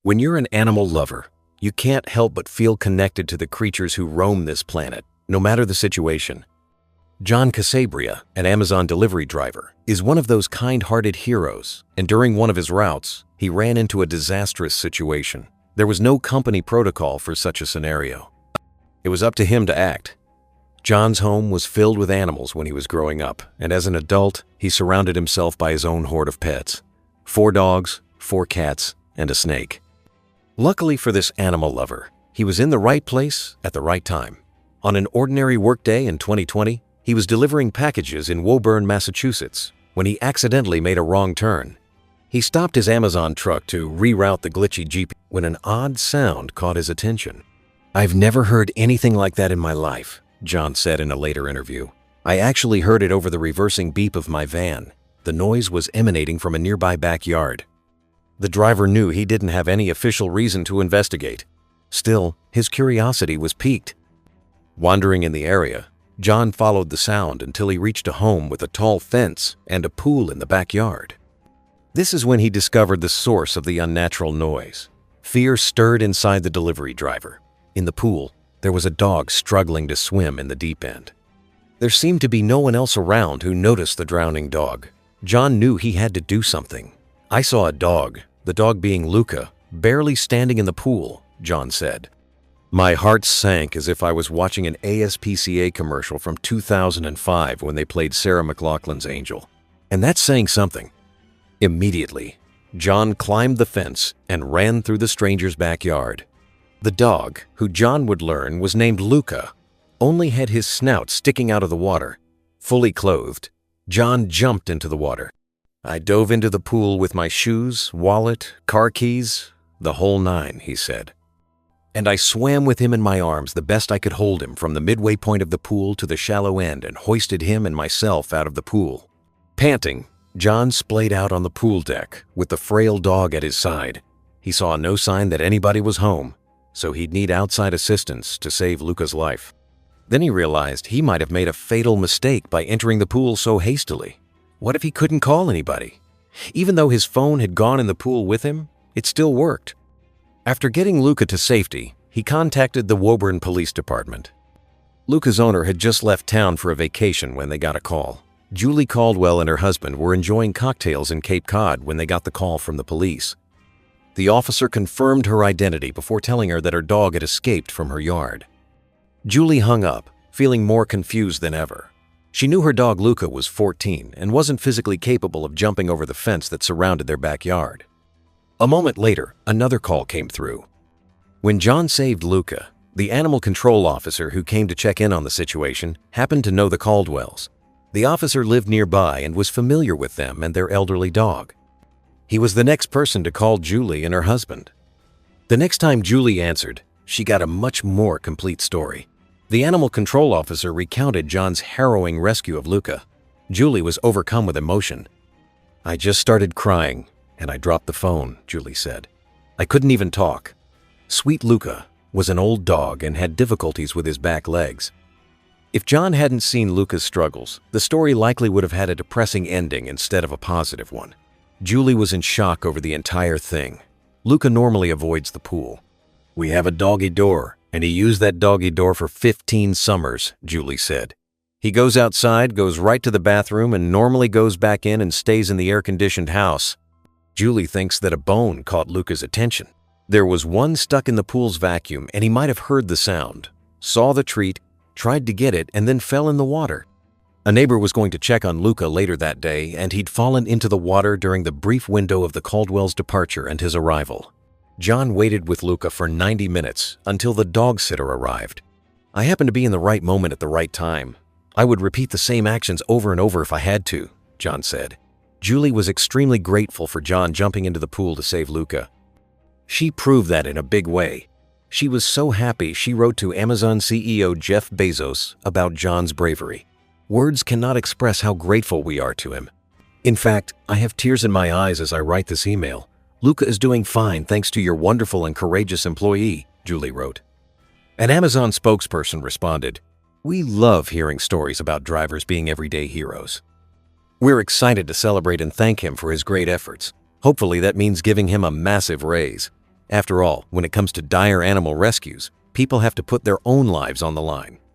When you're an animal lover, you can't help but feel connected to the creatures who roam this planet, no matter the situation. John Casabria, an Amazon delivery driver, is one of those kind-hearted heroes, and during one of his routes, he ran into a disastrous situation. There was no company protocol for such a scenario. It was up to him to act. John's home was filled with animals when he was growing up, and as an adult, he surrounded himself by his own horde of pets. 4 dogs, 4 cats, and a snake. Luckily for this animal lover, he was in the right place at the right time. On an ordinary workday in 2020, he was delivering packages in Woburn, Massachusetts, when he accidentally made a wrong turn. He stopped his Amazon truck to reroute the glitchy Jeep when an odd sound caught his attention. "I've never heard anything like that in my life," John said in a later interview. "I actually heard it over the reversing beep of my van. The noise was emanating from a nearby backyard." The driver knew he didn't have any official reason to investigate. Still, his curiosity was piqued. Wandering in the area, John followed the sound until he reached a home with a tall fence and a pool in the backyard. This is when he discovered the source of the unnatural noise. Fear stirred inside the delivery driver. In the pool, there was a dog struggling to swim in the deep end. There seemed to be no one else around who noticed the drowning dog. John knew he had to do something. "I saw a dog, the dog being Luca, barely standing in the pool," John said. "My heart sank as if I was watching an ASPCA commercial from 2005 when they played Sarah McLachlan's Angel. And that's saying something." Immediately, John climbed the fence and ran through the stranger's backyard. The dog, who John would learn was named Luca, only had his snout sticking out of the water. Fully clothed, John jumped into the water. "I dove into the pool with my shoes, wallet, car keys, the whole 9, he said. "And I swam with him in my arms the best I could hold him from the midway point of the pool to the shallow end and hoisted him and myself out of the pool." Panting, John splayed out on the pool deck with the frail dog at his side. He saw no sign that anybody was home, so he'd need outside assistance to save Luca's life. Then he realized he might have made a fatal mistake by entering the pool so hastily. What if he couldn't call anybody? Even though his phone had gone in the pool with him, it still worked. After getting Luca to safety, he contacted the Woburn Police Department. Luca's owner had just left town for a vacation when they got a call. Julie Caldwell and her husband were enjoying cocktails in Cape Cod when they got the call from the police. The officer confirmed her identity before telling her that her dog had escaped from her yard. Julie hung up, feeling more confused than ever. She knew her dog Luca was 14 and wasn't physically capable of jumping over the fence that surrounded their backyard. A moment later, another call came through. When John saved Luca, the animal control officer who came to check in on the situation happened to know the Caldwells. The officer lived nearby and was familiar with them and their elderly dog. He was the next person to call Julie and her husband. The next time Julie answered, she got a much more complete story. The animal control officer recounted John's harrowing rescue of Luca. Julie was overcome with emotion. "I just started crying, and I dropped the phone," Julie said. "I couldn't even talk." Sweet Luca was an old dog and had difficulties with his back legs. If John hadn't seen Luca's struggles, the story likely would have had a depressing ending instead of a positive one. Julie was in shock over the entire thing. Luca normally avoids the pool. "We have a doggy door, and he used that doggy door for 15 summers, Julie said. "He goes outside, goes right to the bathroom, and normally goes back in and stays in the air-conditioned house." Julie thinks that a bone caught Luca's attention. There was one stuck in the pool's vacuum, and he might have heard the sound, saw the treat, tried to get it, and then fell in the water. A neighbor was going to check on Luca later that day, and he'd fallen into the water during the brief window of the Caldwell's departure and his arrival. John waited with Luca for 90 minutes until the dog sitter arrived. "I happened to be in the right moment at the right time. I would repeat the same actions over and over if I had to," John said. Julie was extremely grateful for John jumping into the pool to save Luca. She proved that in a big way. She was so happy she wrote to Amazon CEO Jeff Bezos about John's bravery. "Words cannot express how grateful we are to him. In fact, I have tears in my eyes as I write this email. Luca is doing fine thanks to your wonderful and courageous employee," Julie wrote. An Amazon spokesperson responded, "We love hearing stories about drivers being everyday heroes. We're excited to celebrate and thank him for his great efforts. Hopefully that means giving him a massive raise. After all, when it comes to dire animal rescues, people have to put their own lives on the line.